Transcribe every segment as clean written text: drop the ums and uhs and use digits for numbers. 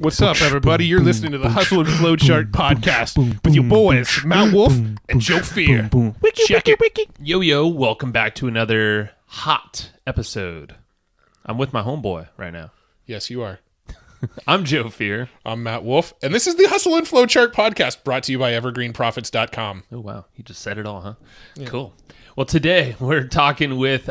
What's up, everybody? You're listening to the Hustle and Flow Chart podcast with your boys, Matt Wolf and Joe Fear. Check it. Yo, welcome back to another hot episode. I'm with my homeboy right now. Yes, you are. I'm Joe Fear. I'm Matt Wolf, and this is the Hustle and Flow Chart podcast brought to you by evergreenprofits.com. Oh, wow. You just said it all, huh? Yeah. Cool. Well, today we're talking with,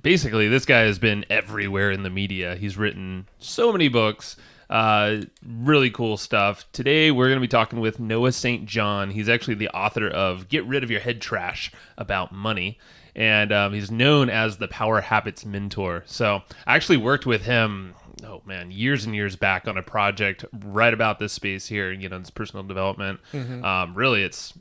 basically, this guy has been everywhere in the media. He's written so many books, really cool stuff. Today we're going to be talking with Noah St. John. He's actually the author of Get Rid of Your Head Trash About Money. And he's known as the Power Habits Mentor. So I actually worked with him, years and years back on a project right about this space here, this personal development. Mm-hmm. Really, it's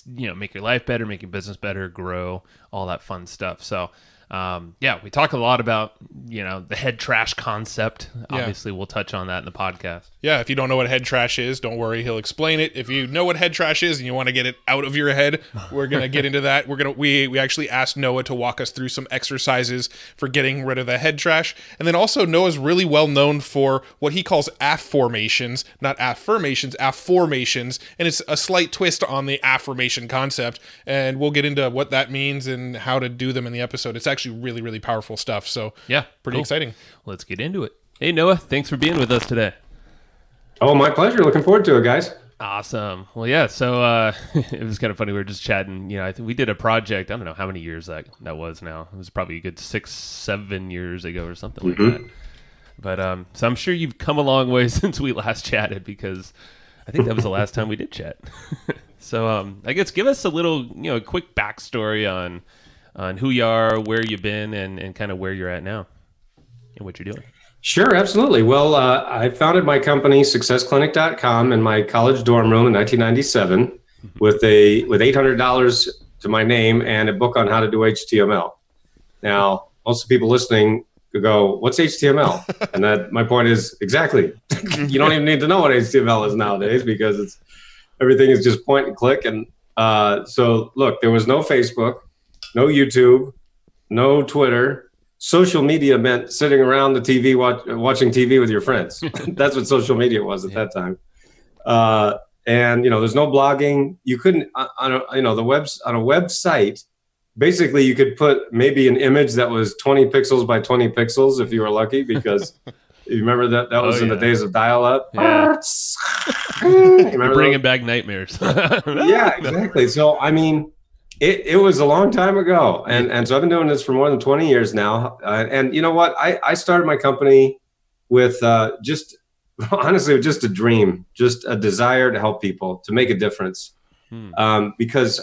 make your life better, make your business better, grow, all that fun stuff. So, we talk a lot about, the head trash concept. Obviously, we'll touch on that in the podcast. Yeah, if you don't know what head trash is, don't worry, he'll explain it. If you know what head trash is and you want to get it out of your head, we're going to get into that. We actually asked Noah to walk us through some exercises for getting rid of the head trash. And then also Noah's really well known for what he calls Afformations, not affirmations, Afformations, and it's a slight twist on the affirmation concept, and we'll get into what that means and how to do them in the episode. It's actually really, really powerful stuff. So yeah, pretty exciting. Let's get into it. Hey, Noah, thanks for being with us today. Oh, my pleasure. Looking forward to it, guys. Awesome. Well, yeah, so it was kind of funny. We were just chatting. I think we did a project. I don't know how many years that was now. It was probably a good 6-7 years ago or something like that. But so I'm sure you've come a long way since we last chatted, because I think that was the last time we did chat. So I guess give us a little, quick backstory on who you are, where you've been, and kind of where you're at now and what you're doing. Sure, absolutely. Well, I founded my company, successclinic.com, in my college dorm room in 1997 with $800 to my name and a book on how to do HTML. Now, most of the people listening could go, what's HTML? And my point is, exactly. You don't even need to know what HTML is nowadays, because everything is just point and click. And so, look, there was no Facebook, no YouTube, no Twitter. Social media meant sitting around the TV watching TV with your friends. That's what social media was at that time. And there's no blogging. You couldn't on a website. Basically, you could put maybe an image that was 20 pixels by 20 pixels if you were lucky, because you remember that was in the days of dial-up. Yeah. You're bringing back nightmares. Yeah, exactly. So I mean, It was a long time ago, and so I've been doing this for more than 20 years now. And you know what? I started my company with just a dream, just a desire to help people, to make a difference. Because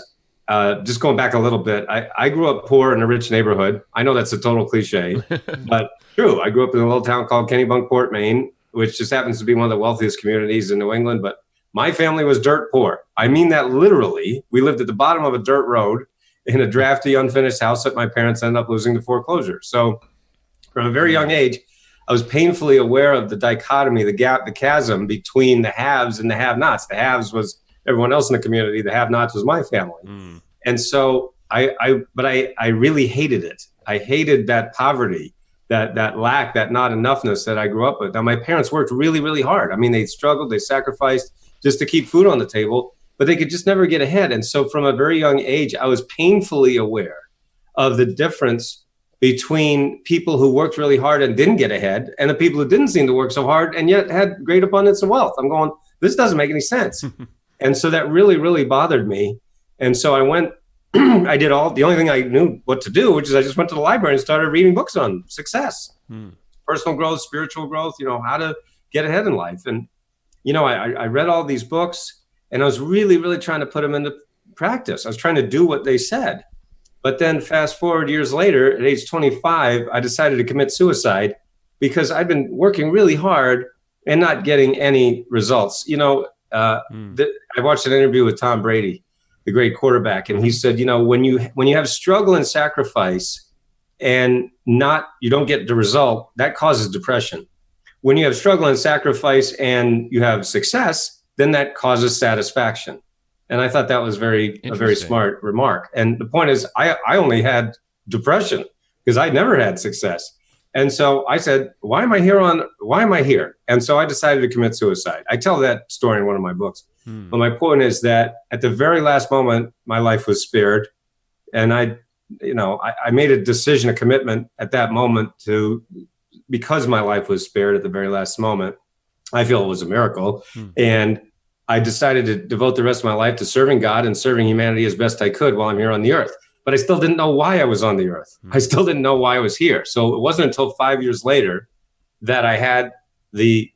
just going back a little bit, I grew up poor in a rich neighborhood. I know that's a total cliche, but true. I grew up in a little town called Kennebunkport, Maine, which just happens to be one of the wealthiest communities in New England, but my family was dirt poor. I mean that literally. We lived at the bottom of a dirt road in a drafty, unfinished house that my parents ended up losing to foreclosure. So from a very young age, I was painfully aware of the dichotomy, the gap, the chasm between the haves and the have-nots. The haves was everyone else in the community. The have-nots was my family. And so I really hated it. I hated that poverty, that lack, that not enoughness that I grew up with. Now, my parents worked really, really hard. I mean, they struggled, they sacrificed just to keep food on the table, but they could just never get ahead. And so from a very young age, I was painfully aware of the difference between people who worked really hard and didn't get ahead, and the people who didn't seem to work so hard and yet had great abundance of wealth. I'm going, this doesn't make any sense. And so that really, really bothered me. And so I went, I did the only thing I knew what to do, which is I just went to the library and started reading books on success, personal growth, spiritual growth, how to get ahead in life. And I read all these books, and I was really, really trying to put them into practice. I was trying to do what they said. But then fast forward years later, at age 25, I decided to commit suicide because I'd been working really hard and not getting any results. I watched an interview with Tom Brady, the great quarterback, and he said, when you have struggle and sacrifice and you don't get the result, that causes depression. When you have struggle and sacrifice and you have success, then that causes satisfaction. And I thought that was a very smart remark. And the point is, I only had depression because I never had success. And so I said, why am I here? And so I decided to commit suicide. I tell that story in one of my books. But my point is that at the very last moment, my life was spared. And I made a decision, a commitment at that moment because my life was spared at the very last moment. I feel it was a miracle. And I decided to devote the rest of my life to serving God and serving humanity as best I could while I'm here on the earth. But I still didn't know why I was on the earth. I still didn't know why I was here. So it wasn't until 5 years later that I had the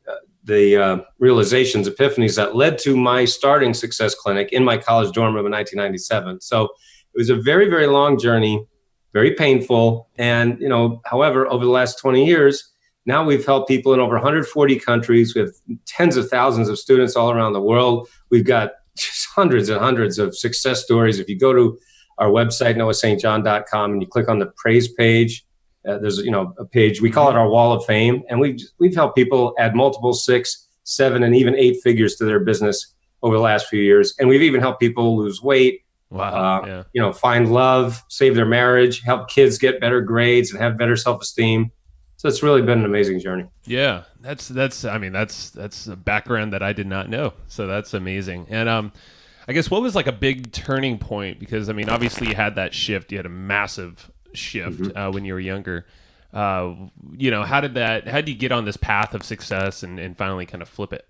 realizations, epiphanies that led to my starting Success Clinic in my college dorm room in 1997. So it was a very, very long journey, very painful. And, however, over the last 20 years, now we've helped people in over 140 countries. We have tens of thousands of students all around the world. We've got just hundreds and hundreds of success stories. If you go to our website, noahstjohn.com, and you click on the praise page, there's a page, we call it our wall of fame. And we've helped people add multiple 6, 7, and even 8 figures to their business over the last few years. And we've even helped people lose weight, find love, save their marriage, help kids get better grades and have better self-esteem. So it's really been an amazing journey. Yeah, that's a background that I did not know. So that's amazing. And I guess what was like a big turning point? Because obviously you had that shift. You had a massive shift when you were younger. How did you get on this path of success and finally kind of flip it?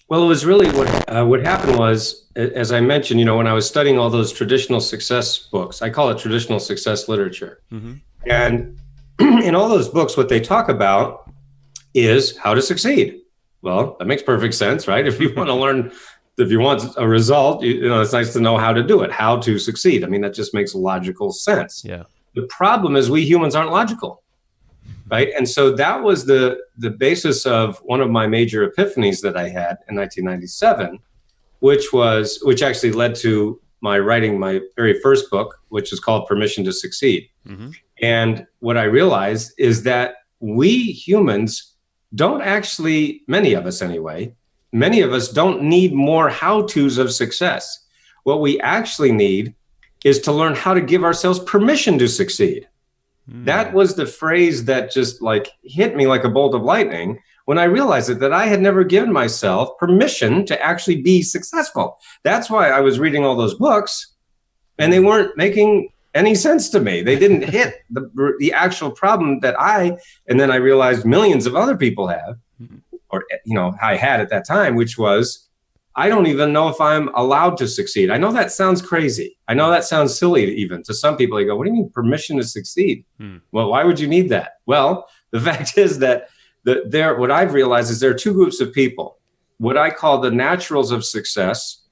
Well, it was really what happened was, as I mentioned, when I was studying all those traditional success books, I call it traditional success literature. And in all those books, what they talk about is how to succeed. Well, that makes perfect sense, right? If you want to learn, if you want a result, it's nice to know how to do it, how to succeed. That just makes logical sense. Yeah. The problem is we humans aren't logical, right? And so that was the basis of one of my major epiphanies that I had in 1997, which actually led to my writing my very first book, which is called Permission to Succeed. And what I realized is that we humans don't actually, many of us don't need more how-tos of success. What we actually need is to learn how to give ourselves permission to succeed. That was the phrase that just hit me like a bolt of lightning when I realized that I had never given myself permission to actually be successful. That's why I was reading all those books and they weren't making any sense to me. They didn't hit the actual problem that and then I realized millions of other people have, or I had at that time, which was, I don't even know if I'm allowed to succeed. I know that sounds crazy. I know that sounds silly even to some people. They go, what do you mean permission to succeed? Well, why would you need that? Well, the fact is that what I've realized is there are two groups of people, what I call the naturals of success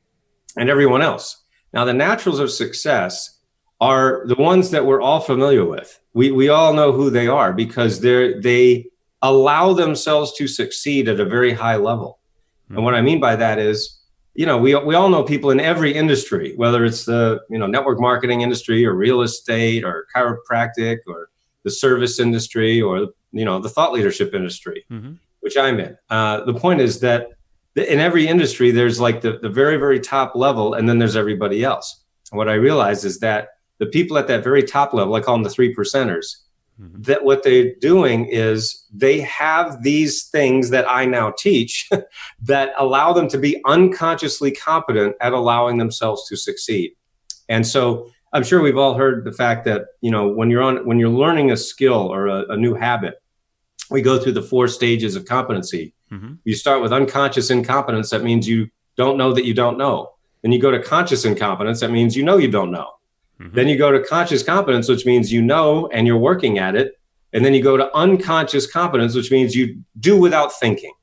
and everyone else. Now, the naturals of success are the ones that we're all familiar with. We all know who they are because they allow themselves to succeed at a very high level. And what I mean by that is, we all know people in every industry, whether it's the network marketing industry or real estate or chiropractic or the service industry or the thought leadership industry, which I'm in. The point is that in every industry, there's the very, very top level, and then there's everybody else. And what I realized is that the people at that very top level, I call them the 3%ers, that what they're doing is they have these things that I now teach that allow them to be unconsciously competent at allowing themselves to succeed. And so I'm sure we've all heard the fact that, when you're learning a skill or a new habit, we go through the 4 stages of competency. You start with unconscious incompetence. That means you don't know that you don't know. Then you go to conscious incompetence. That means you don't know. Then you go to conscious competence, which means you know and you're working at it. And then you go to unconscious competence, which means you do without thinking.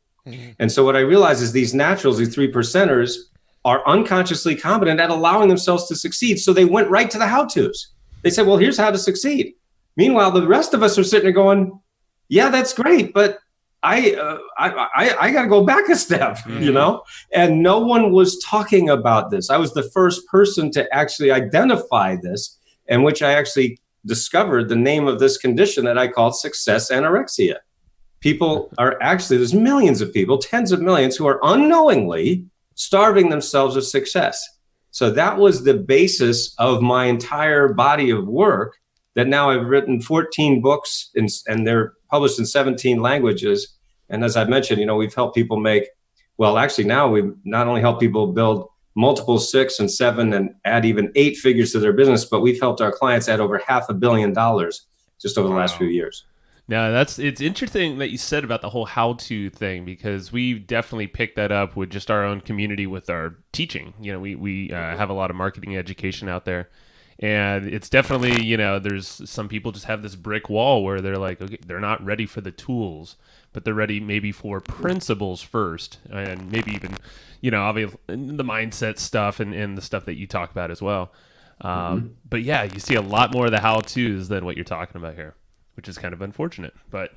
And so what I realize is these naturals, these 3%ers, are unconsciously competent at allowing themselves to succeed. So they went right to the how-tos. They said, well, here's how to succeed. Meanwhile, the rest of us are sitting there going, yeah, that's great, but I got to go back a step, and no one was talking about this. I was the first person to actually identify this, in which I actually discovered the name of this condition that I called success anorexia. People are actually, there's millions of people, tens of millions, who are unknowingly starving themselves of success. So that was the basis of my entire body of work that now I've written 14 books and they're published in 17 languages. And as I mentioned, we've helped people actually now we've not only helped people build multiple 6 and 7 and add even 8 figures to their business, but we've helped our clients add over $500 million just over the last few years. Now it's interesting that you said about the whole how-to thing, because we definitely picked that up with just our own community with our teaching. We have a lot of marketing education out there, and it's definitely, there's some people just have this brick wall where they're like, okay, they're not ready for the tools, but they're ready maybe for principles first, and maybe even, obviously the mindset stuff and the stuff that you talk about as well. But yeah, you see a lot more of the how-tos than what you're talking about here, which is kind of unfortunate. But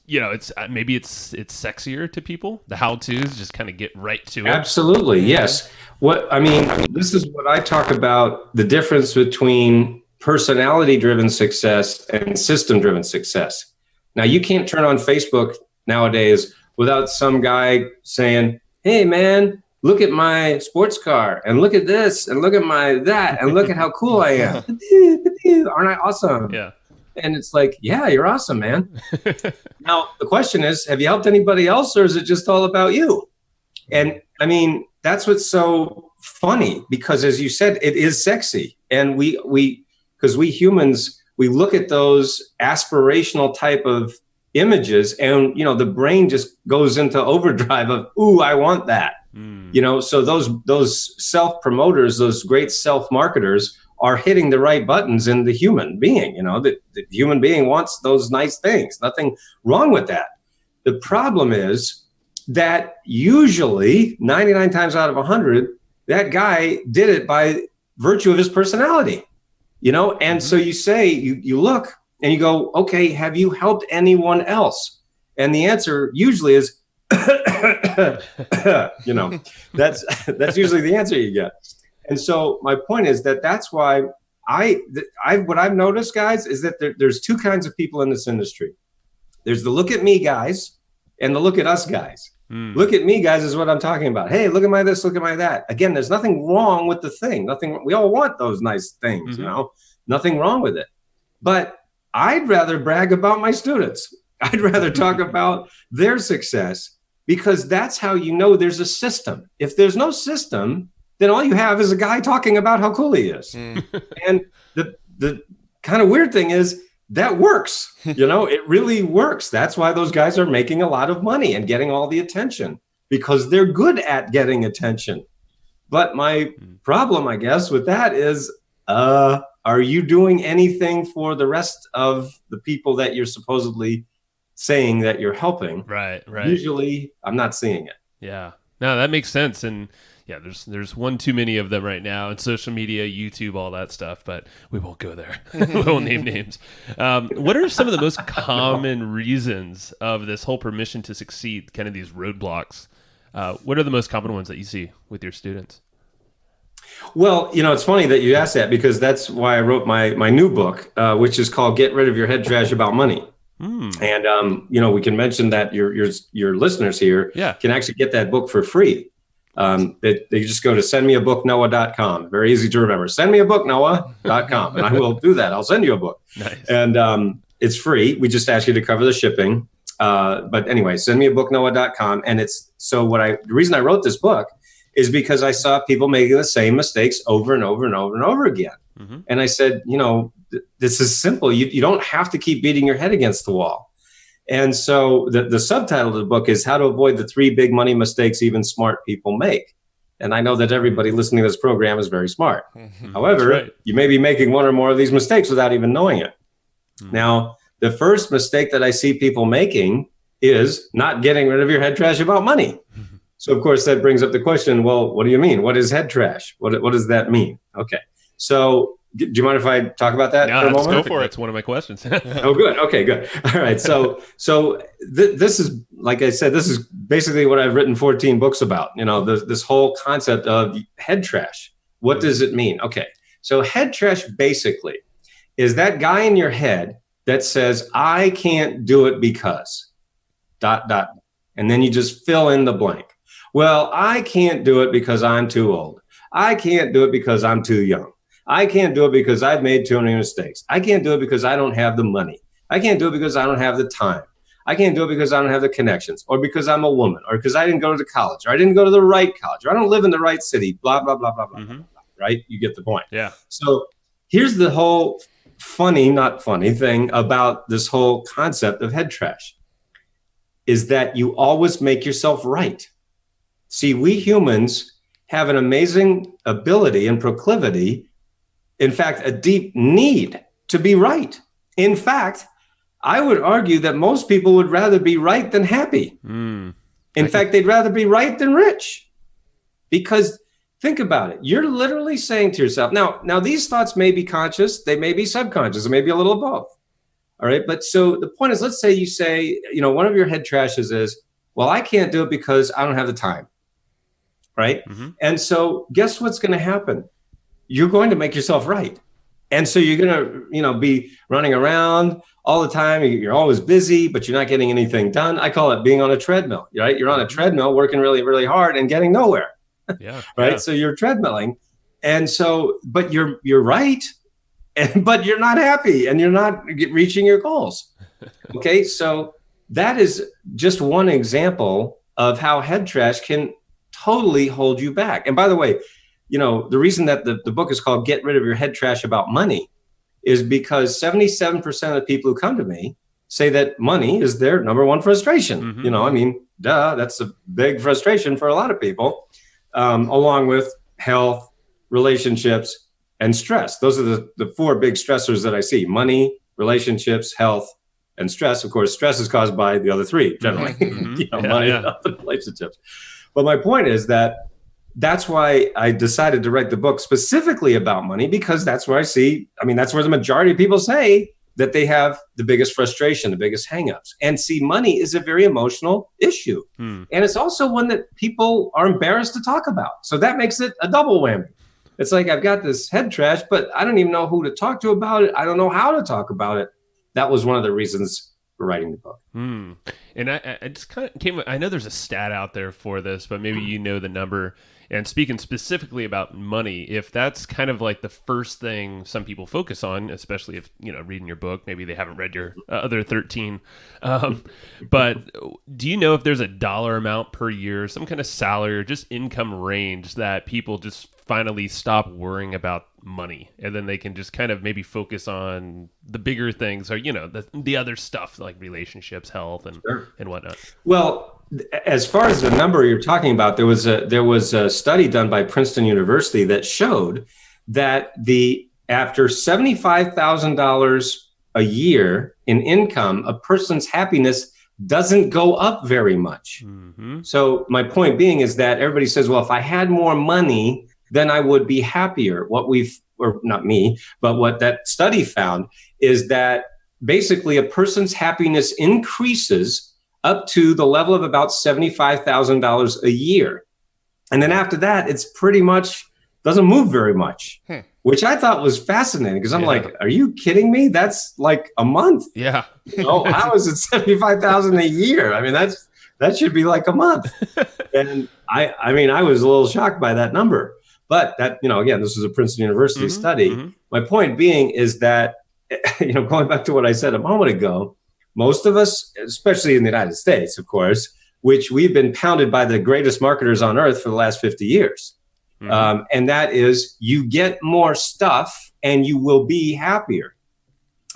it's maybe it's sexier to people. The how-tos just kind of get right to it. Absolutely, yes. This is what I talk about: the difference between personality-driven success and system-driven success. Now, you can't turn on Facebook nowadays without some guy saying, "Hey, man, look at my sports car, and look at this, and look at my that, and look at how cool I am. Aren't I awesome?" Yeah. And it's like, yeah, you're awesome, man. Now, the question is, have you helped anybody else, or is it just all about you? And that's what's so funny, because as you said, it is sexy. And because we humans, we look at those aspirational type of images, and, the brain just goes into overdrive of, ooh, I want that. So those self-promoters, those great self-marketers are hitting the right buttons in the human being. The human being wants those nice things. Nothing wrong with that. The problem is that usually 99 times out of 100, that guy did it by virtue of his personality, and so you say, you look and you go, okay, have you helped anyone else? And the answer usually is, that's usually the answer you get. And so my point is that's why what I've noticed, guys, is that there's 2 kinds of people in this industry. There's the look at me guys and the look at us guys. Look at me guys is what I'm talking about. Hey, look at my this, look at my that. Again, there's nothing wrong with the thing. We all want those nice things, nothing wrong with it. But I'd rather brag about my students. I'd rather talk about their success, because that's how there's a system. If there's no system, then all you have is a guy talking about how cool he is. And the kind of weird thing is that works. It really works. That's why those guys are making a lot of money and getting all the attention, because they're good at getting attention. But my problem, I guess, with that is, are you doing anything for the rest of the people that you're supposedly saying that you're helping? Right. Usually, I'm not seeing it. Yeah. No, that makes sense. And yeah, there's one too many of them right now, and social media, YouTube, all that stuff, but we won't go there. We won't name names. What are some of the most common reasons of this whole permission to succeed, kind of these roadblocks? What are the most common ones that you see with your students? Well, it's funny that you asked that, because that's why I wrote my new book, which is called Get Rid of Your Head Trash About Money. And, we can mention that your listeners here can actually get that book for free. They just go to sendmeabooknoah.com. Very easy to remember. Sendmeabooknoah.com. And I will do that. I'll send you a book. Nice. And it's free. We just ask you to cover the shipping. But anyway, sendmeabooknoah.com. And the reason I wrote this book is because I saw people making the same mistakes over and over and over and over again. And I said, this is simple. You don't have to keep beating your head against the wall. And so the subtitle of the book is How to Avoid the 3 Big Money Mistakes Even Smart People Make. And I know that everybody listening to this program is very smart. However, you may be making one or more of these mistakes without even knowing it. Now, the first mistake that I see people making is not getting rid of your head trash about money. So, of course, that brings up the question, well, what do you mean? What is head trash? What does that mean? Okay. So do you mind if I talk about that for a moment? Go for it. It's one of my questions. Oh, good. Okay, good. All right. So this is, like I said, this is basically what I've written 14 books about, this whole concept of head trash. What does it mean? Okay. So head trash basically is that guy in your head that says, I can't do it because ... And then you just fill in the blank. Well, I can't do it because I'm too old. I can't do it because I'm too young. I can't do it because I've made too many mistakes. I can't do it because I don't have the money. I can't do it because I don't have the time. I can't do it because I don't have the connections, or because I'm a woman, or because I didn't go to college, or I didn't go to the right college, or I don't live in the right city, blah, blah, blah, blah, blah, blah, blah, right? You get the point. Yeah. So here's the whole funny, not funny thing about this whole concept of head trash is that you always make yourself right. See, we humans have an amazing ability and proclivity, in fact, a deep need to be right. In fact, I would argue that most people would rather be right than happy. In fact, they'd rather be right than rich. Because think about it. You're literally saying to yourself, now these thoughts may be conscious, they may be subconscious, or maybe a little of both. All right. But so the point is, let's say you say, one of your head trashes is, well, I can't do it because I don't have the time. Right. And so guess what's going to happen? You're going to make yourself right. And so you're going to, be running around all the time. You're always busy, but you're not getting anything done. I call it being on a treadmill, right? You're on a treadmill working really, really hard and getting nowhere. Yeah. Right. Yeah. So you're treadmilling. And so, but you're right. But you're not happy and you're not reaching your goals. Okay. So that is just one example of how head trash can totally hold you back. And by the way, the reason that the book is called Get Rid of Your Head Trash About Money is because 77% of the people who come to me say that money is their number one frustration. That's a big frustration for a lot of people, along with health, relationships, and stress. Those are the four big stressors that I see: money, relationships, health, and stress. Of course, stress is caused by the other three, generally, money, health, and relationships. But my point is that's why I decided to write the book specifically about money, because that's where that's where the majority of people say that they have the biggest frustration, the biggest hangups. And see, money is a very emotional issue. And it's also one that people are embarrassed to talk about. So that makes it a double whammy. It's like, I've got this head trash, but I don't even know who to talk to about it. I don't know how to talk about it. That was one of the reasons for writing the book. And I just kind of I know there's a stat out there for this, but maybe you know the number. And speaking specifically about money, if that's kind of like the first thing some people focus on, especially if, reading your book, maybe they haven't read your other 13. But do you know if there's a dollar amount per year, some kind of salary or just income range that people just finally stop worrying about money, and then they can just kind of maybe focus on the bigger things, or, the other stuff like relationships, health, and whatnot? Well, as far as the number you're talking about, there was a study done by Princeton University that showed that after $75,000 a year in income, a person's happiness doesn't go up very much. So my point being is that everybody says, well, if I had more money, then I would be happier. What that study found is that basically a person's happiness increases up to the level of about $75,000 a year. And then after that, it's pretty much doesn't move very much, which I thought was fascinating, because I'm like, are you kidding me? That's like a month. Yeah. How is it 75,000 a year? I mean, that should be like a month. And I was a little shocked by that number. But that, again, this was a Princeton University study. My point being is that, going back to what I said a moment ago, most of us, especially in the United States, of course, which we've been pounded by the greatest marketers on earth for the last 50 years. And that is, you get more stuff and you will be happier.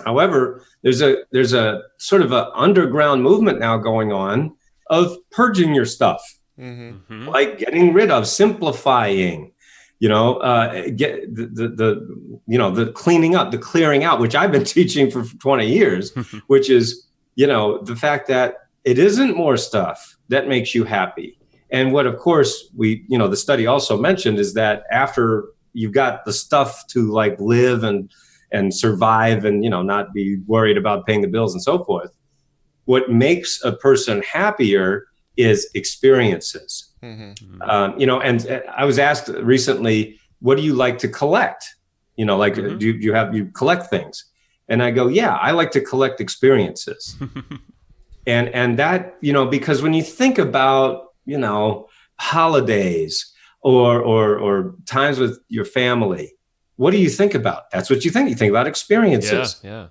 However, there's a sort of an underground movement now going on of purging your stuff, like getting rid of, simplifying, get the cleaning up, the clearing out, which I've been teaching for 20 years, which is, the fact that it isn't more stuff that makes you happy. And what, of course, the study also mentioned is that after you've got the stuff to like live and survive and, not be worried about paying the bills and so forth, what makes a person happier is experiences. And I was asked recently, what do you like to collect? Do you collect things? And I go, yeah, I like to collect experiences. and that, because when you think about, holidays or times with your family, what do you think about? That's what you think. You think about experiences. Yeah.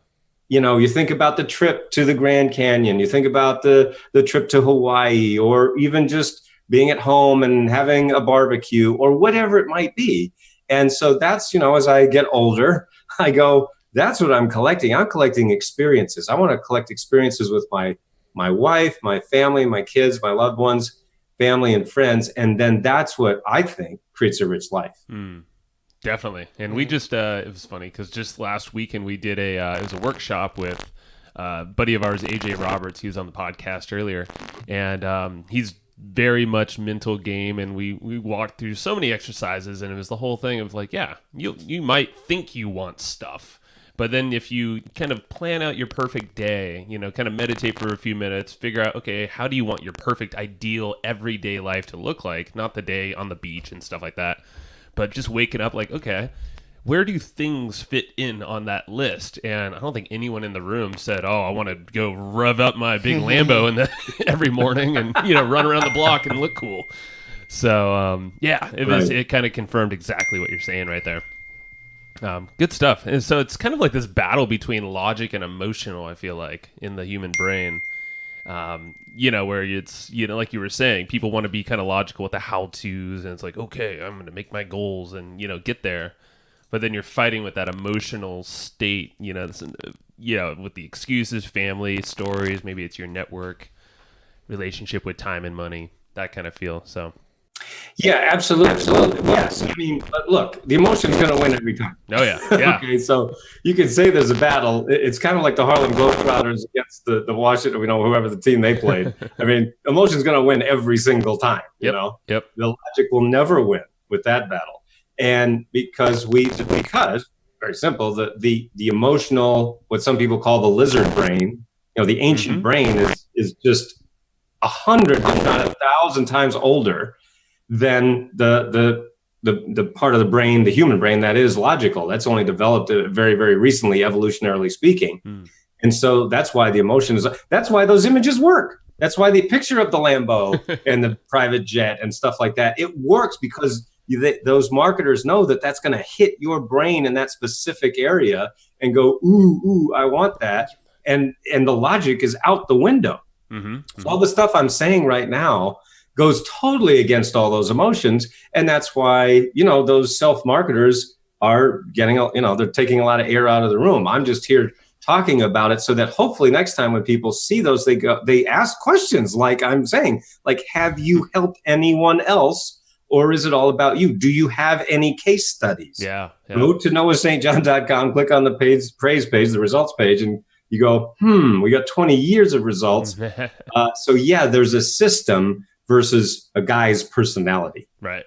You think about the trip to the Grand Canyon. You think about the trip to Hawaii, or even just being at home and having a barbecue or whatever it might be. And so that's, as I get older, I go, that's what I'm collecting. I'm collecting experiences. I want to collect experiences with my wife, my family, my kids, my loved ones, family and friends. And then that's what I think creates a rich life. Definitely. And we just, it was funny because just last weekend we did it was a workshop with a buddy of ours, AJ Roberts. He was on the podcast earlier, and he's very much mental game. And we walked through so many exercises, and it was the whole thing of like, yeah, you might think you want stuff, but then if you kind of plan out your perfect day, kind of meditate for a few minutes, figure out, okay, how do you want your perfect ideal everyday life to look like? Not the day on the beach and stuff like that, but just waking up like, okay, where do things fit in on that list? And I don't think anyone in the room said, oh, I want to go rev up my big Lambo every morning and, run around the block and look cool. So, it kind of confirmed exactly what you're saying right there. Good stuff. And so it's kind of like this battle between logic and emotional, I feel like, in the human brain. Where it's, like you were saying, people want to be kind of logical with the how-tos, and it's like, okay, I'm going to make my goals and, get there. But then you're fighting with that emotional state, with the excuses, family, stories, maybe it's your network, relationship with time and money, that kind of feel. So. Yeah, absolutely. Yes. I mean, but look, the emotion's going to win every time. Oh, yeah. Okay, so you can say there's a battle. It's kind of like the Harlem Globetrotters against the Washington, whoever the team they played. I mean, emotion's going to win every single time, Yep. The logic will never win with that battle. And because very simple, the emotional, what some people call the lizard brain, the ancient brain is just 100, if not 1,000 times older than the part of the brain, the human brain, that is logical. That's only developed very, very recently, evolutionarily speaking. And so that's why the emotions, that's why those images work. That's why the picture of the Lambo and the private jet and stuff like that, it works because those marketers know that that's going to hit your brain in that specific area and go, ooh, I want that. And the logic is out the window. So all the stuff I'm saying right now goes totally against all those emotions. And that's why, those self-marketers are getting, they're taking a lot of air out of the room. I'm just here talking about it so that hopefully next time when people see those, they ask questions like I'm saying, like, have you helped anyone else? Or is it all about you? Do you have any case studies? Yeah. Go to noahstjohn.com, click on the praise page, the results page, and you go, we got 20 years of results. So yeah, there's a system versus a guy's personality. Right.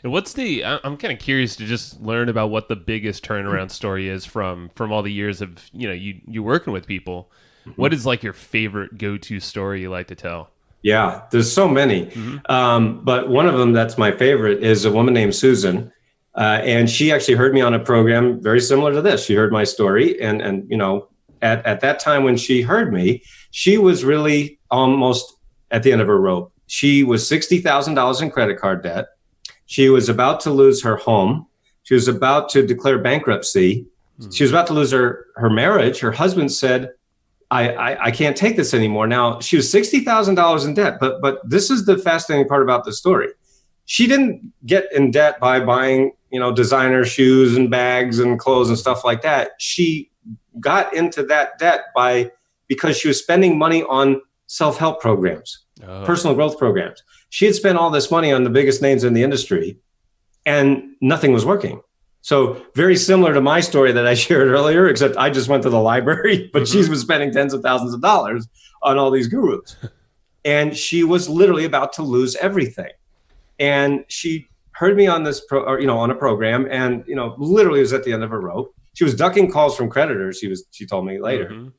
And I'm kind of curious to just learn about what the biggest turnaround story is from all the years of, you working with people. What is like your favorite go-to story you like to tell? Yeah, there's so many. But one of them that's my favorite is a woman named Susan. And she actually heard me on a program very similar to this. She heard my story. And at that time when she heard me, she was really almost at the end of her rope. She was $60,000 in credit card debt. She was about to lose her home. She was about to declare bankruptcy. She was about to lose her marriage. Her husband said, I can't take this anymore. Now, she was $60,000 in debt, but this is the fascinating part about the story. She didn't get in debt by buying, designer shoes and bags and clothes and stuff like that. She got into that debt because she was spending money on self-help programs, personal growth programs. She had spent all this money on the biggest names in the industry and nothing was working. So very similar to my story that I shared earlier, except I just went to the library, but she was spending tens of thousands of dollars on all these gurus. And she was literally about to lose everything. And she heard me on this, on a program, and, literally was at the end of her rope. She was ducking calls from creditors. She told me later.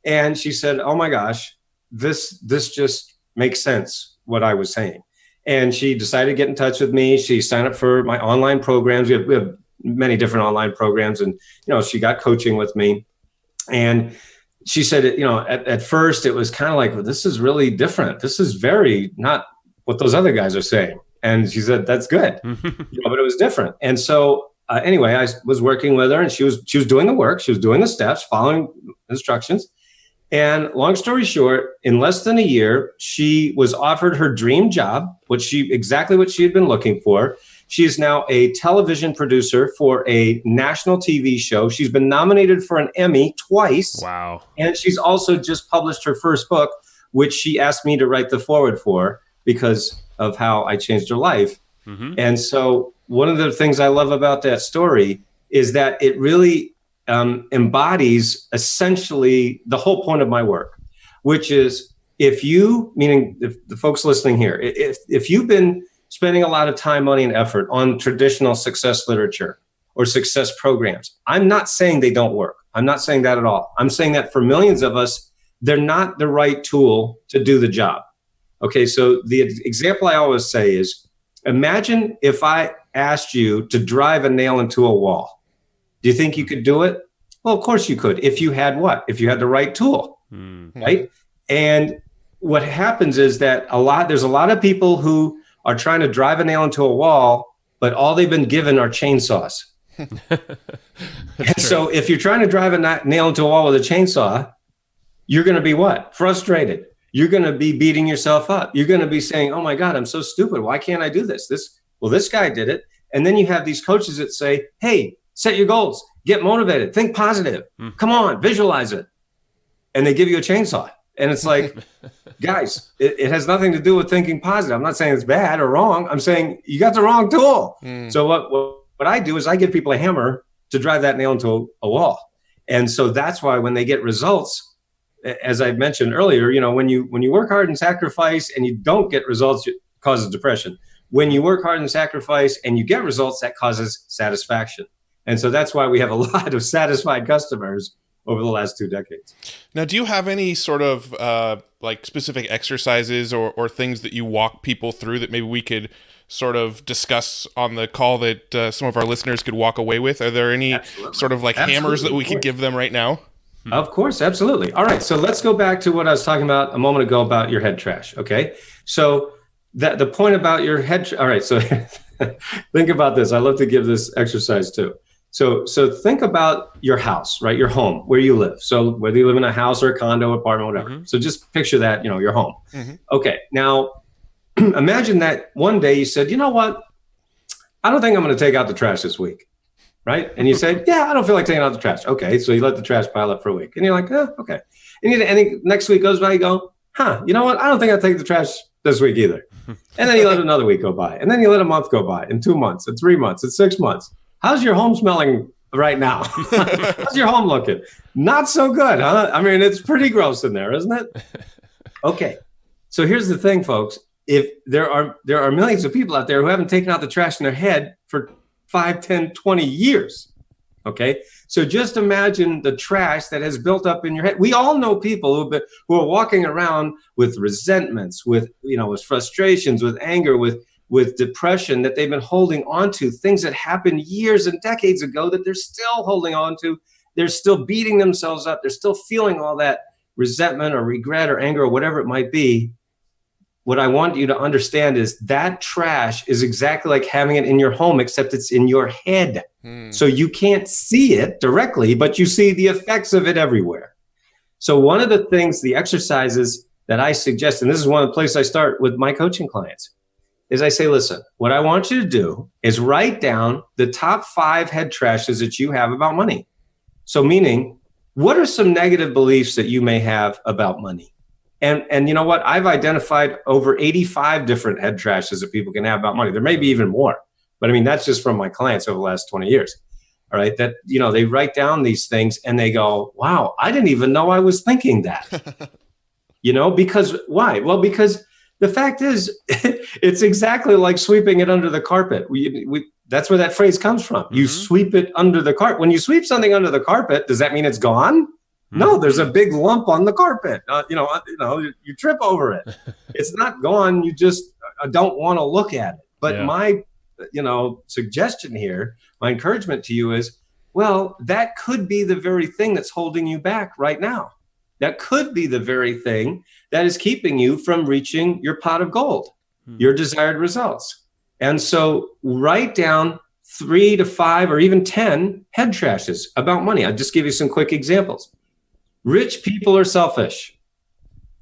And she said, oh my gosh, this just makes sense, what I was saying. And she decided to get in touch with me. She signed up for my online programs. We have many different online programs, and she got coaching with me. And she said, at first it was kind of like, well, this is really different. This is very not what those other guys are saying. And she said, that's good, but it was different. And so anyway, I was working with her, and she was doing the work. She was doing the steps, following instructions. And long story short, in less than a year, she was offered her dream job, exactly what she had been looking for. She is now a television producer for a national TV show. She's been nominated for an Emmy twice. Wow. And she's also just published her first book, which she asked me to write the foreword for because of how I changed her life. Mm-hmm. And so one of the things I love about that story is that it really embodies essentially the whole point of my work, which is meaning the folks listening here, if you've been spending a lot of time, money, and effort on traditional success literature or success programs, I'm not saying they don't work. I'm not saying that at all. I'm saying that for millions of us, they're not the right tool to do the job. Okay, so the example I always say is, imagine if I asked you to drive a nail into a wall. Do you think you could do it? Well, of course you could. If you had what? If you had the right tool, right? And what happens is that there's a lot of people who are trying to drive a nail into a wall, but all they've been given are chainsaws. So if you're trying to drive a nail into a wall with a chainsaw, you're going to be what? Frustrated. You're going to be beating yourself up. You're going to be saying, oh my God, I'm so stupid. Why can't I do this? This guy did it. And then you have these coaches that say, hey, set your goals, get motivated, think positive. Come on, visualize it. And they give you a chainsaw. And it's like, guys, it has nothing to do with thinking positive. I'm not saying it's bad or wrong. I'm saying you got the wrong tool. So what I do is I give people a hammer to drive that nail into a wall. And so that's why when they get results, as I mentioned earlier, when you work hard and sacrifice and you don't get results, it causes depression. When you work hard and sacrifice and you get results, that causes satisfaction. And so that's why we have a lot of satisfied customers over the last 2 decades. Now, do you have any sort of like specific exercises or things that you walk people through that maybe we could sort of discuss on the call that some of our listeners could walk away with? Are there any sort of like hammers that we could give them right now? Of course, absolutely. All right, so let's go back to what I was talking about a moment ago about your head trash, okay? So the point about your head, all right, so think about this. I love to give this exercise too. So think about your house, right? Your home, where you live. So whether you live in a house or a condo, apartment, whatever. Mm-hmm. So just picture that, your home. Mm-hmm. Okay, now imagine that one day you said, you know what? I don't think I'm going to take out the trash this week. Right? And you say, yeah, I don't feel like taking out the trash. Okay. So you let the trash pile up for a week. And you're like, okay. And next week goes by, you go, you know what? I don't think I'll take the trash this week either. And then you let another week go by. And then you let a month go by, and 2 months, and 3 months, and 6 months. How's your home smelling right now? How's your home looking? Not so good, huh? I mean, it's pretty gross in there, isn't it? Okay. So here's the thing, folks. If there are millions of people out there who haven't taken out the trash in their head for 5, 10, 20 years. Okay. So just imagine the trash that has built up in your head. We all know people who are walking around with resentments, with frustrations, with anger, with depression that they've been holding on to, things that happened years and decades ago that they're still holding on to. They're still beating themselves up. They're still feeling all that resentment or regret or anger or whatever it might be. What I want you to understand is that trash is exactly like having it in your home, except it's in your head. So you can't see it directly, but you see the effects of it everywhere. So one of the things, the exercises that I suggest, and this is one of the places I start with my coaching clients, is I say, listen, what I want you to do is write down the top 5 head trashes that you have about money. So meaning, what are some negative beliefs that you may have about money? And you know what? I've identified over 85 different head trashes that people can have about money. There may be even more, but I mean, that's just from my clients over the last 20 years. All right. That, they write down these things and they go, wow, I didn't even know I was thinking that, because why? Well, because the fact is it's exactly like sweeping it under the carpet. That's where that phrase comes from. Mm-hmm. You sweep it under the carpet. When you sweep something under the carpet, does that mean it's gone? No, there's a big lump on the carpet. You trip over it. It's not gone. You just don't want to look at it. But my, suggestion here, my encouragement to you is, well, that could be the very thing that's holding you back right now. That could be the very thing that is keeping you from reaching your pot of gold, your desired results. And so write down 3 to 5 or even 10 head trashes about money. I'll just give you some quick examples. Rich people are selfish.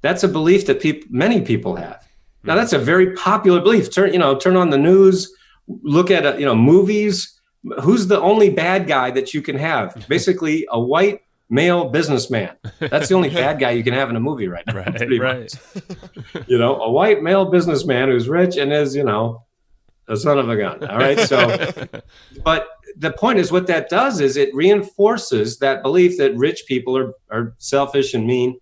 That's a belief that many people have. Now, that's a very popular belief. Turn on the news, look at movies. Who's the only bad guy that you can have? Basically, a white male businessman. That's the only bad guy you can have in a movie right now. Right. A white male businessman who's rich and is, a son of a gun. All right. So, but the point is, what that does is it reinforces that belief that rich people are selfish and mean.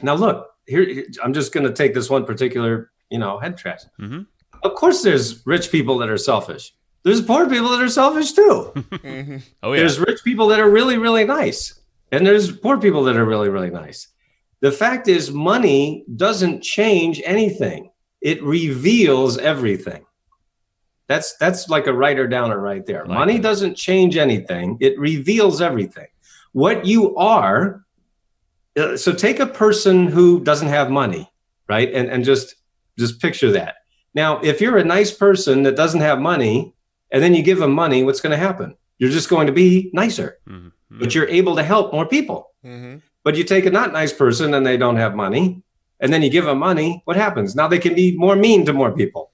Now, look, here, I'm just going to take this one particular, head trash. Mm-hmm. Of course, there's rich people that are selfish. There's poor people that are selfish too. Mm-hmm. Oh, yeah. There's rich people that are really, really nice. And there's poor people that are really, really nice. The fact is, money doesn't change anything. It reveals everything. That's like a writer-downer right there. Money doesn't change anything. It reveals everything. What you are, so take a person who doesn't have money, right? And just picture that. Now, if you're a nice person that doesn't have money, and then you give them money, what's going to happen? You're just going to be nicer, mm-hmm. but you're able to help more people. Mm-hmm. But you take a not nice person and they don't have money, and then you give them money, what happens? Now they can be more mean to more people.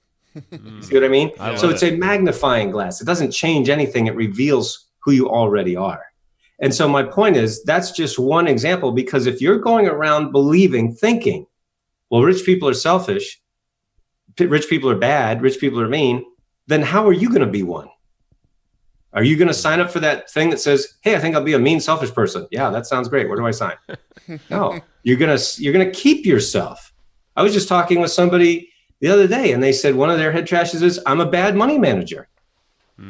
See what I mean? So it's a magnifying glass. It doesn't change anything. It reveals who you already are. And so my point is, that's just one example, because if you're going around thinking, well, rich people are selfish, rich people are bad, rich people are mean, then how are you going to be one? Are you going to sign up for that thing that says, hey, I think I'll be a mean, selfish person? Yeah, that sounds great. Where do I sign? No, you're going to keep yourself. I was just talking with somebody the other day, and they said one of their head trashes is, I'm a bad money manager.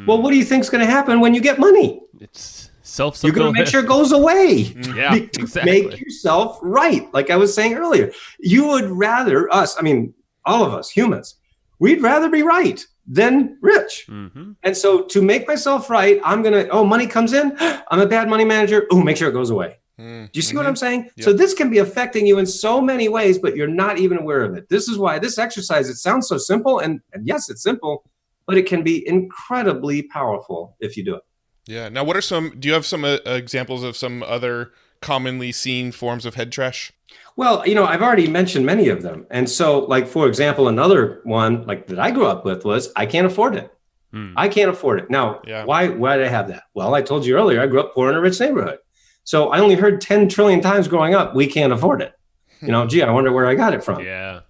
Well, what do you think is going to happen when you get money? It's self-fulfilling. You're going to make sure it goes away. Yeah, exactly. Make yourself right. Like I was saying earlier, you would rather all of us humans, we'd rather be right than rich. Mm-hmm. And so to make myself right, I'm going to, money comes in. I'm a bad money manager. Make sure it goes away. Do you see what I'm saying? Yep. So this can be affecting you in so many ways, but you're not even aware of it. This is why this exercise, it sounds so simple. And yes, it's simple, but it can be incredibly powerful if you do it. Yeah. Now, do you have some examples of some other commonly seen forms of head trash? Well, I've already mentioned many of them. And so, like, for example, another one like that I grew up with was, I can't afford it. I can't afford it. Now, why did I have that? Well, I told you earlier, I grew up poor in a rich neighborhood. So I only heard 10 trillion times growing up, we can't afford it. Gee, I wonder where I got it from. Yeah.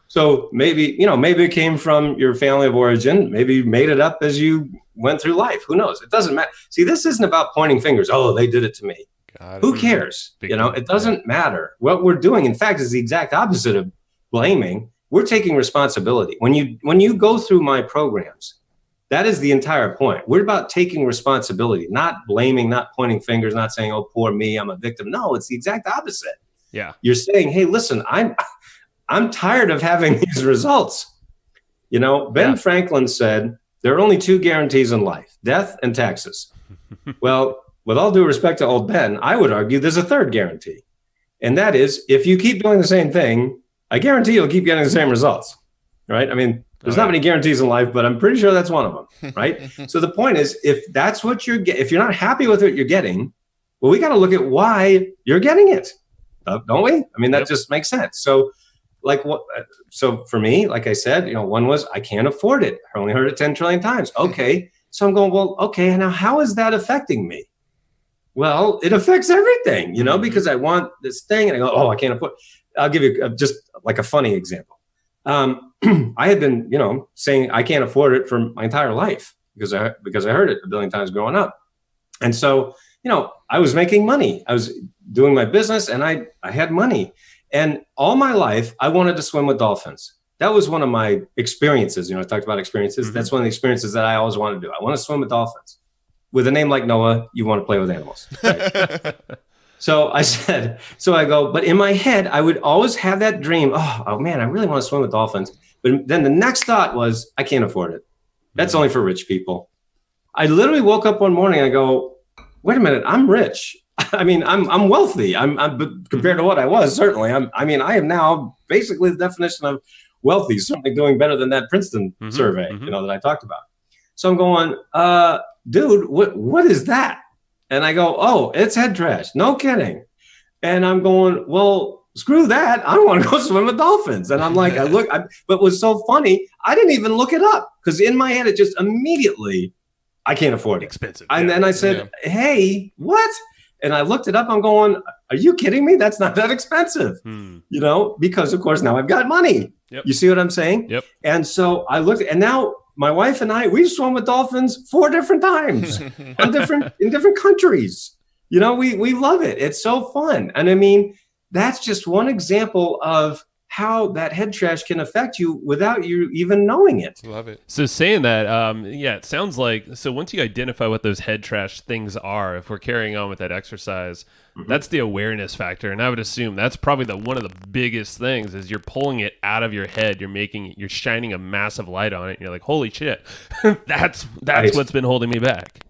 So maybe it came from your family of origin. Maybe you made it up as you went through life. Who knows? It doesn't matter. See, this isn't about pointing fingers. Oh, they did it to me. Who cares? It doesn't matter. What we're doing, in fact, is the exact opposite of blaming. We're taking responsibility. When you go through my programs, that is the entire point. We're about taking responsibility, not blaming, not pointing fingers, not saying, oh, poor me, I'm a victim. No, it's the exact opposite. Yeah. You're saying, hey, listen, I'm tired of having these results. Ben Franklin said, there are only two guarantees in life, death and taxes. Well, with all due respect to old Ben, I would argue there's a third guarantee. And that is, if you keep doing the same thing, I guarantee you'll keep getting the same results. Right? I mean, there's not many guarantees in life, but I'm pretty sure that's one of them, right? So the point is, if that's what if you're not happy with what you're getting, well, we got to look at why you're getting it, don't we? I mean, that just makes sense. So, so for me, like I said, one was, I can't afford it. I only heard it 10 trillion times. Okay, so I'm going, well, okay, now how is that affecting me? Well, it affects everything, because I want this thing, and I go, oh, I can't afford it. I'll give you just like a funny example. I had been, saying I can't afford it for my entire life because I heard it a billion times growing up. And so, I was making money. I was doing my business and I had money. And all my life, I wanted to swim with dolphins. That was one of my experiences. I talked about experiences. Mm-hmm. That's one of the experiences that I always wanted to do. I want to swim with dolphins. With a name like Noah, you want to play with animals. Right? So I go, but in my head, I would always have that dream. Oh man, I really want to swim with dolphins. But then the next thought was, I can't afford it. That's only for rich people. I literally woke up one morning. I go, wait a minute, I'm rich. I mean, I'm wealthy. I'm compared to what I was, certainly. I am now basically the definition of wealthy, certainly doing better than that Princeton survey, that I talked about. So I'm going, dude, what is that? And I go, oh, it's head trash. No kidding. And I'm going, well, screw that. I want to go swim with dolphins. And I'm like, but what's so funny, I didn't even look it up because in my head, it just immediately, I can't afford it. Expensive. And then I said, hey, what? And I looked it up. I'm going, are you kidding me? That's not that expensive, because of course now I've got money. Yep. You see what I'm saying? Yep. And so I looked, and now my wife and I, we've swum with dolphins 4 different times in different countries. We love it. It's so fun. And I mean, that's just one example of how that head trash can affect you without you even knowing it. Love it. So saying that, it sounds like, so once you identify what those head trash things are, if we're carrying on with that exercise, that's the awareness factor. And I would assume that's probably one of the biggest things is you're pulling it out of your head. You're shining a massive light on it. And you're like, holy shit, that's Right. what's been holding me back,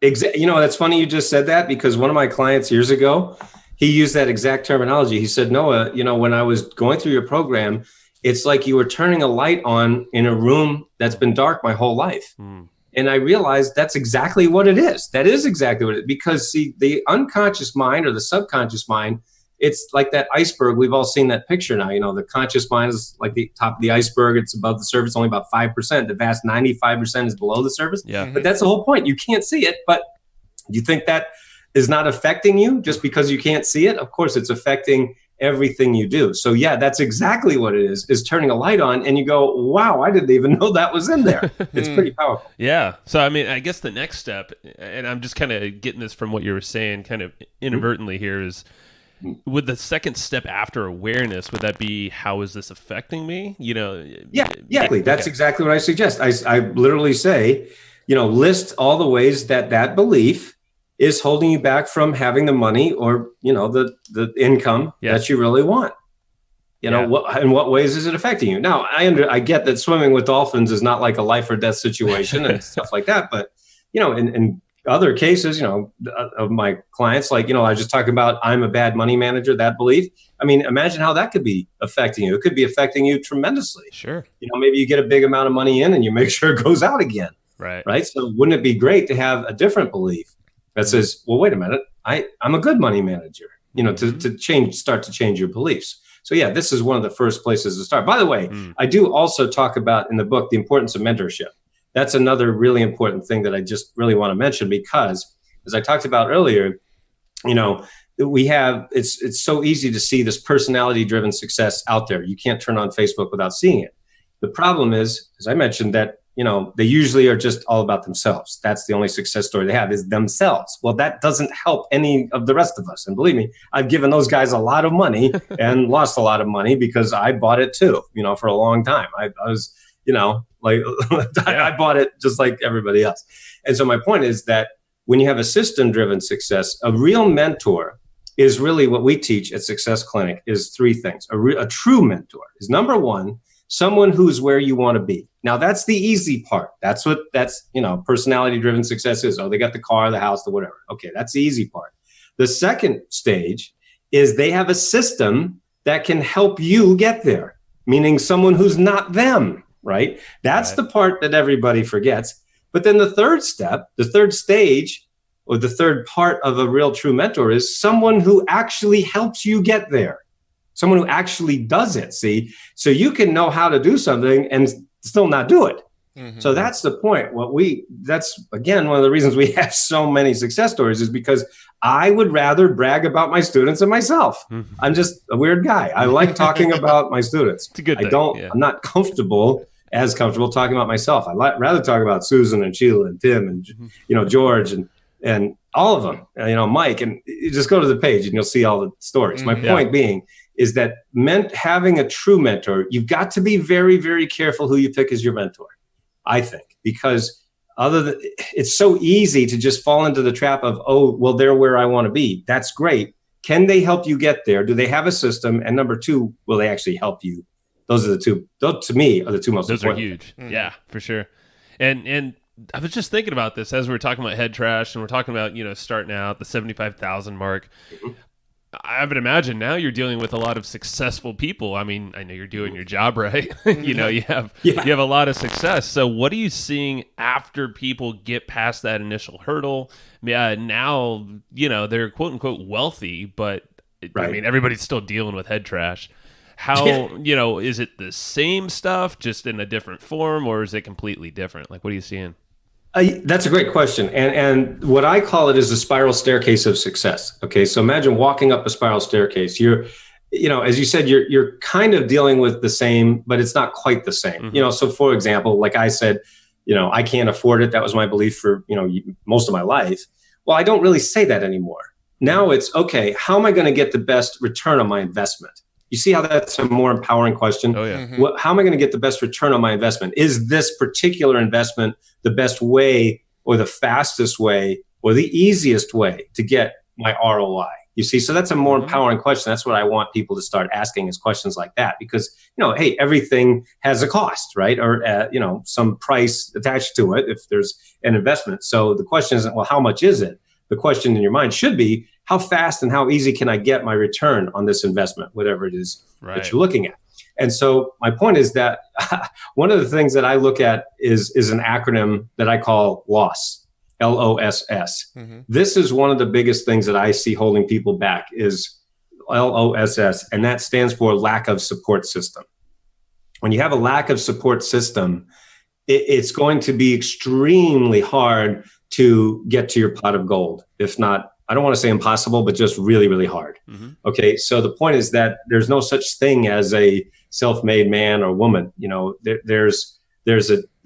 That's funny you just said that because one of my clients years ago, he used that exact terminology. He said, Noah, when I was going through your program, it's like you were turning a light on in a room that's been dark my whole life. And I realized that's exactly what it is. That is exactly what it is. Because see, the unconscious mind or the subconscious mind, it's like that iceberg. We've all seen that picture now. The conscious mind is like the top of the iceberg. It's above the surface, only about 5%. The vast 95% is below the surface. Yeah. But that's the whole point. You can't see it, but you think that is not affecting you just because you can't see it? Of course, it's affecting everything you do. So yeah, that's exactly what it is turning a light on and you go, wow, I didn't even know that was in there. It's pretty powerful. Yeah. So, I mean, I guess the next step, and I'm just kind of getting this from what you were saying kind of inadvertently here, is would the second step after awareness, would that be, how is this affecting me? Yeah, exactly. That's exactly what I suggest. I literally say, list all the ways that belief is holding you back from having the money or, the income that you really want. In what ways is it affecting you? Now, I get that swimming with dolphins is not like a life or death situation and stuff like that. But, in other cases, of my clients, like, I was just talking about, I'm a bad money manager, that belief. I mean, imagine how that could be affecting you. It could be affecting you tremendously. Sure. Maybe you get a big amount of money in and you make sure it goes out again. Right. So wouldn't it be great to have a different belief that says, well, wait a minute, I'm a good money manager, to start to change your beliefs. So yeah, this is one of the first places to start. By the way, I do also talk about in the book, the importance of mentorship. That's another really important thing that I just really want to mention because as I talked about earlier, we have, it's so easy to see this personality driven success out there. You can't turn on Facebook without seeing it. The problem is, as I mentioned, that they usually are just all about themselves. That's the only success story they have is themselves. Well, that doesn't help any of the rest of us. And believe me, I've given those guys a lot of money and lost a lot of money because I bought it too, for a long time. I was, I bought it just like everybody else. And so my point is that when you have a system-driven success, a real mentor is really what we teach at Success Clinic is 3 things. A true mentor is number 1, someone who's where you want to be. Now that's the easy part. That's personality driven success is. Oh, they got the car, the house, the whatever. Okay. That's the easy part. The second stage is they have a system that can help you get there, meaning someone who's not them, right? That's the part that everybody forgets. But then the third step, the third stage, or the third part of a real true mentor is someone who actually helps you get there. Someone who actually does it, see? So you can know how to do something and still not do it. So that's the point. That's, again, one of the reasons we have so many success stories is because I would rather brag about my students than myself. I'm just a weird guy. I like talking about my students. It's a good thing. I'm not as comfortable talking about myself. I'd rather talk about Susan and Sheila and Tim and, George and all of them, Mike, and you just go to the page and you'll see all the stories. My point being, is that having a true mentor, you've got to be very, very careful who you pick as your mentor, I think, because it's so easy to just fall into the trap of, oh, well, they're where I want to be. That's great. Can they help you get there? Do they have a system? And number 2, will they actually help you? Those are the 2, those, to me, are the 2 most important. Those are huge. Yeah, for sure. And I was just thinking about this as we were talking about head trash and we're talking about, starting out the 75,000 mark. I would imagine now you're dealing with a lot of successful people. I mean, I know you're doing your job right. You have a lot of success. So what are you seeing after people get past that initial hurdle? Yeah, now, they're quote unquote wealthy, but I mean, everybody's still dealing with head trash. How, is it the same stuff just in a different form, or is it completely different? Like, what are you seeing? That's a great question. And what I call it is the spiral staircase of success. Okay. So imagine walking up a spiral staircase. You're, as you said, you're kind of dealing with the same, but it's not quite the same. Mm-hmm. So for example, like I said, I can't afford it. That was my belief for, most of my life. Well, I don't really say that anymore. Now it's, okay, how am I going to get the best return on my investment? You see how that's a more empowering question? Oh, yeah. Mm-hmm. How am I going to get the best return on my investment? Is this particular investment the best way or the fastest way or the easiest way to get my ROI? You see, so that's a more empowering question. That's what I want people to start asking, is questions like that, because, hey, everything has a cost, right? Or, some price attached to it if there's an investment. So the question isn't, well, how much is it? The question in your mind should be, how fast and how easy can I get my return on this investment, whatever it is that you're looking at? And so my point is that one of the things that I look at is an acronym that I call LOSS, LOSS. Mm-hmm. This is one of the biggest things that I see holding people back, is LOSS, and that stands for lack of support system. When you have a lack of support system, it's going to be extremely hard to get to your pot of gold, if not, I don't want to say impossible, but just really, really hard. Mm-hmm. Okay. So the point is that there's no such thing as a self-made man or woman. There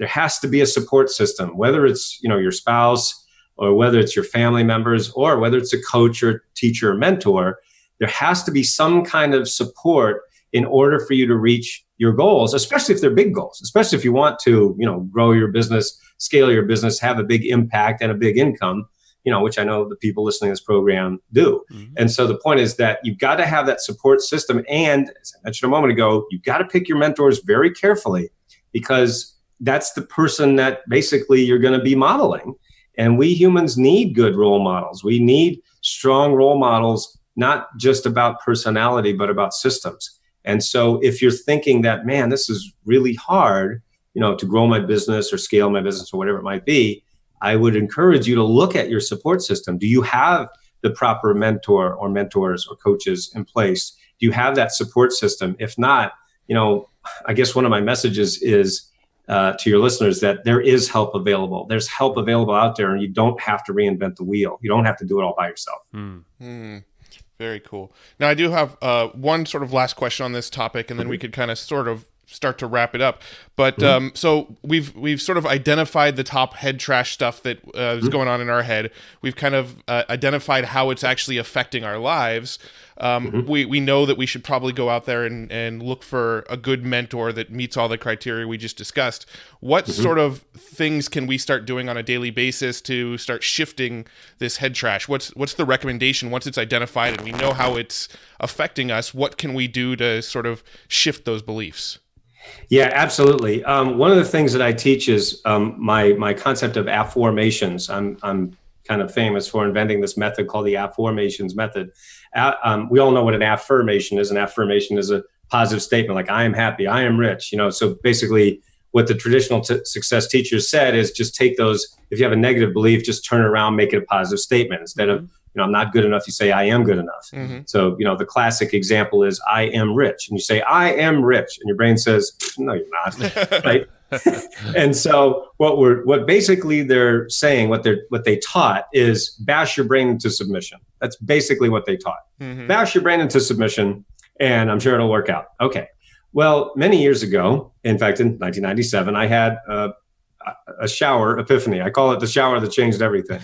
has to be a support system, whether it's, your spouse, or whether it's your family members, or whether it's a coach or teacher or mentor. There has to be some kind of support in order for you to reach your goals, especially if they're big goals, especially if you want to, grow your business, scale your business, have a big impact and a big income, which I know the people listening to this program do. Mm-hmm. And so the point is that you've got to have that support system. And as I mentioned a moment ago, you've got to pick your mentors very carefully, because that's the person that basically you're going to be modeling. And we humans need good role models. We need strong role models, not just about personality, but about systems. And so if you're thinking that, man, this is really hard, to grow my business or scale my business or whatever it might be, I would encourage you to look at your support system. Do you have the proper mentor or mentors or coaches in place? Do you have that support system? If not, I guess one of my messages is to your listeners that there is help available. There's help available out there, and you don't have to reinvent the wheel. You don't have to do it all by yourself. Very cool. Now, I do have one sort of last question on this topic, and then we could kind of sort of start to wrap it up. But so we've sort of identified the top head trash stuff that is going on in our head. We've kind of identified how it's actually affecting our lives. We know that we should probably go out there and look for a good mentor that meets all the criteria we just discussed. What sort of things can we start doing on a daily basis to start shifting this head trash? What's the recommendation once it's identified and we know how it's affecting us? What can we do to sort of shift those beliefs? Yeah, absolutely. One of the things that I teach is my concept of Afformations. I'm kind of famous for inventing this method called the Afformations method. We all know what an affirmation is. An affirmation is a positive statement, like I am happy, I am rich. So basically what the traditional success teachers said is just take those. If you have a negative belief, just turn it around, make it a positive statement. Instead of I'm not good enough, you say I am good enough. Mm-hmm. So the classic example is I am rich, and you say I am rich, and your brain says no, you're not, right? And so what basically they're saying, what they taught is bash your brain into submission. That's basically what they taught. Mm-hmm. Bash your brain into submission, and I'm sure it'll work out. Okay. Well, many years ago, in fact, in 1997, I had a shower epiphany. I call it the shower that changed everything.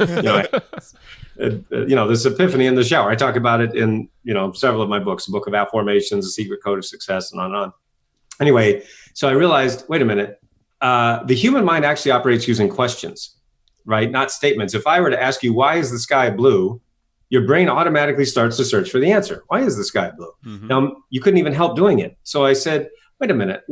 This epiphany in the shower. I talk about it in, several of my books, the book of Afformations, The Secret Code of Success, and on and on. Anyway, so I realized, wait a minute, the human mind actually operates using questions, right? Not statements. If I were to ask you, why is the sky blue? Your brain automatically starts to search for the answer. Why is the sky blue? Mm-hmm. Now, you couldn't even help doing it. So I said, wait a minute,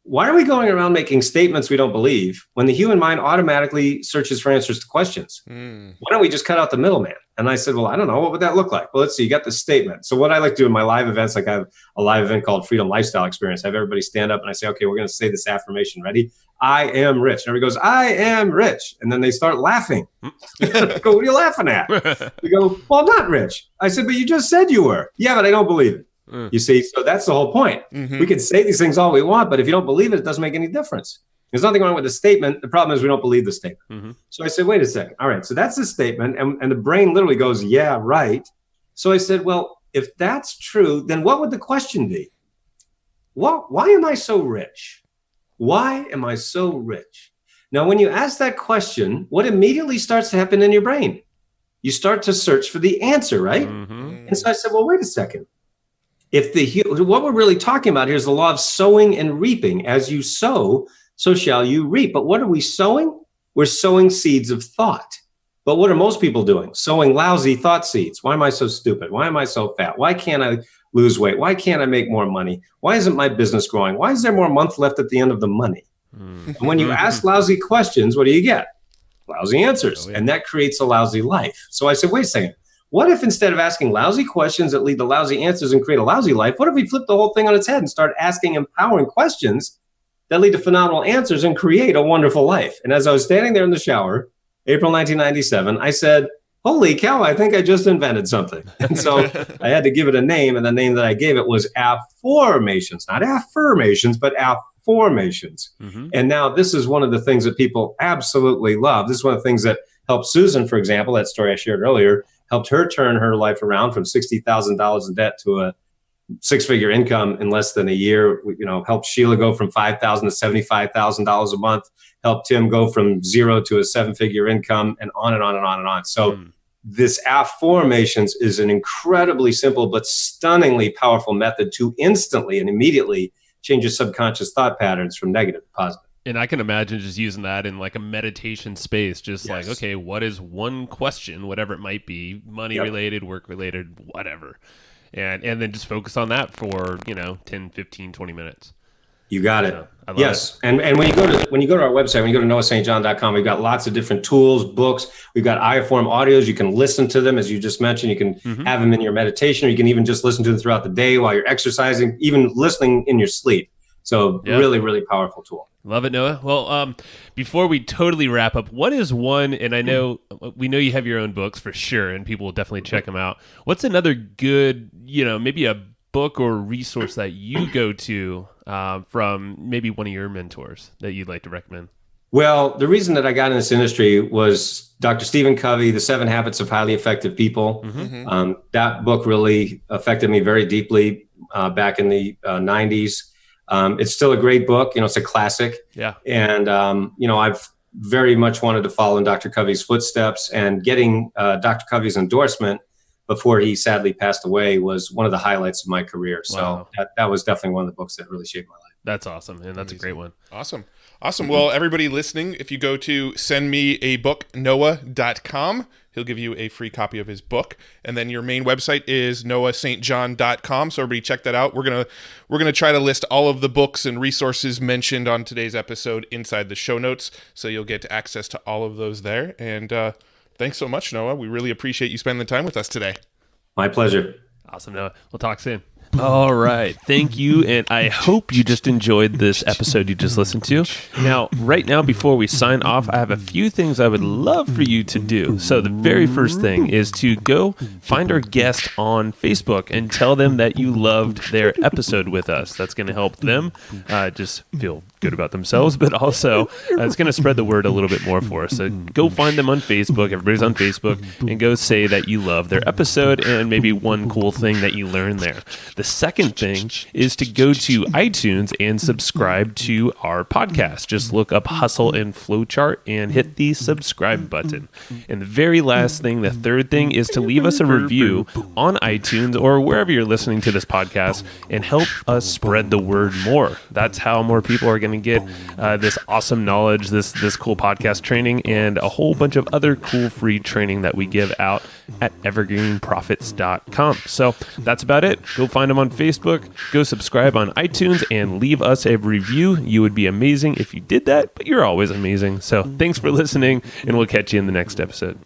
why are we going around making statements we don't believe when the human mind automatically searches for answers to questions? Why don't we just cut out the middleman? And I said, well, I don't know. What would that look like? Well, let's see. You got the statement. So what I like to do in my live events, like I have a live event called Freedom Lifestyle Experience. I have everybody stand up and I say, okay, we're going to say this affirmation. Ready? I am rich. And everybody goes, I am rich. And then they start laughing. I go, what are you laughing at? They go, well, I'm not rich. I said, but you just said you were. Yeah, but I don't believe it. You see, so that's the whole point. We can say these things all we want, but if you don't believe it, it doesn't make any difference. There's nothing wrong with the statement. The problem is we don't believe the statement. So I said, wait a second. All right, so that's the statement. And the brain literally goes, yeah, right. So I said, well, if that's true, then what would the question be? Why am I so rich? Why am I so rich? Now, when you ask that question, what immediately starts to happen in your brain? You start to search for the answer, right? And so I said, well, wait a second. What we're really talking about here is the law of sowing and reaping. As you sow, so shall you reap. But what are we sowing? We're sowing seeds of thought. But what are most people doing? Sowing lousy thought seeds. Why am I so stupid? Why am I so fat? Why can't I lose weight? Why can't I make more money? Why isn't my business growing? Why is there more month left at the end of the money? And when you ask lousy questions, what do you get? Lousy answers. And that creates a lousy life. So I said, wait a second. What if instead of asking lousy questions that lead to lousy answers and create a lousy life, what if we flip the whole thing on its head and start asking empowering questions that lead to phenomenal answers and create a wonderful life? And as I was standing there in the shower, April 1997, I said, holy cow, I think I just invented something. And so I had to give it a name, and the name that I gave it was Afformations, not affirmations, but Afformations. And now this is one of the things that people absolutely love. This is one of the things that helped Susan, for example, that story I shared earlier, helped her turn her life around from $60,000 in debt to a six-figure income in less than a year. Helped Sheila go from $5,000 to $75,000 a month, helped Tim go from zero to a seven-figure income, and on and on and on and on. So this Afformations is an incredibly simple but stunningly powerful method to instantly and immediately change your subconscious thought patterns from negative to positive. And I can imagine just using that in like a meditation space, just like, okay, what is one question, whatever it might be, money related, work related, whatever. And then just focus on that for, 10, 15, 20 minutes. You got it. Yes. It. And when you go to our website, when you go to noahstjohn.com, we've got lots of different tools, books. We've got iForm audios. You can listen to them, as you just mentioned. You can have them in your meditation, or you can even just listen to them throughout the day while you're exercising, even listening in your sleep. So really, really powerful tool. Love it, Noah. Well, before we totally wrap up, what is one, and we know you have your own books for sure, and people will definitely check them out. What's another good, maybe a book or resource that you go to from maybe one of your mentors that you'd like to recommend? Well, the reason that I got in this industry was Dr. Stephen Covey, The 7 Habits of Highly Effective People. That book really affected me very deeply back in the 90s. It's still a great book. It's a classic. Yeah. And, I've very much wanted to follow in Dr. Covey's footsteps, and getting Dr. Covey's endorsement before he sadly passed away was one of the highlights of my career. So that was definitely one of the books that really shaped my life. That's awesome. And that's a great one. Awesome. Well, everybody listening, if you go to sendmeabooknoah.com, he'll give you a free copy of his book. And then your main website is noahstjohn.com. So everybody check that out. We're gonna try to list all of the books and resources mentioned on today's episode inside the show notes, so you'll get access to all of those there. And thanks so much, Noah. We really appreciate you spending the time with us today. My pleasure. Awesome, Noah. We'll talk soon. All right. Thank you. And I hope you just enjoyed this episode you just listened to. Now, right now, before we sign off, I have a few things I would love for you to do. So the very first thing is to go find our guest on Facebook and tell them that you loved their episode with us. That's going to help them just feel good about themselves, but also it's going to spread the word a little bit more for us. So go find them on Facebook. Everybody's on Facebook, and go say that you love their episode and maybe one cool thing that you learned there. The second thing is to go to iTunes and subscribe to our podcast. Just look up Hustle and Flowchart and hit the subscribe button. And the very last thing, the third thing, is to leave us a review on iTunes or wherever you're listening to this podcast and help us spread the word more. That's how more people are going to get this awesome knowledge, this cool podcast training, and a whole bunch of other cool free training that we give out at evergreenprofits.com. So that's about it. Go find them on Facebook, go subscribe on iTunes, and leave us a review. You would be amazing if you did that, but you're always amazing. So thanks for listening, and we'll catch you in the next episode.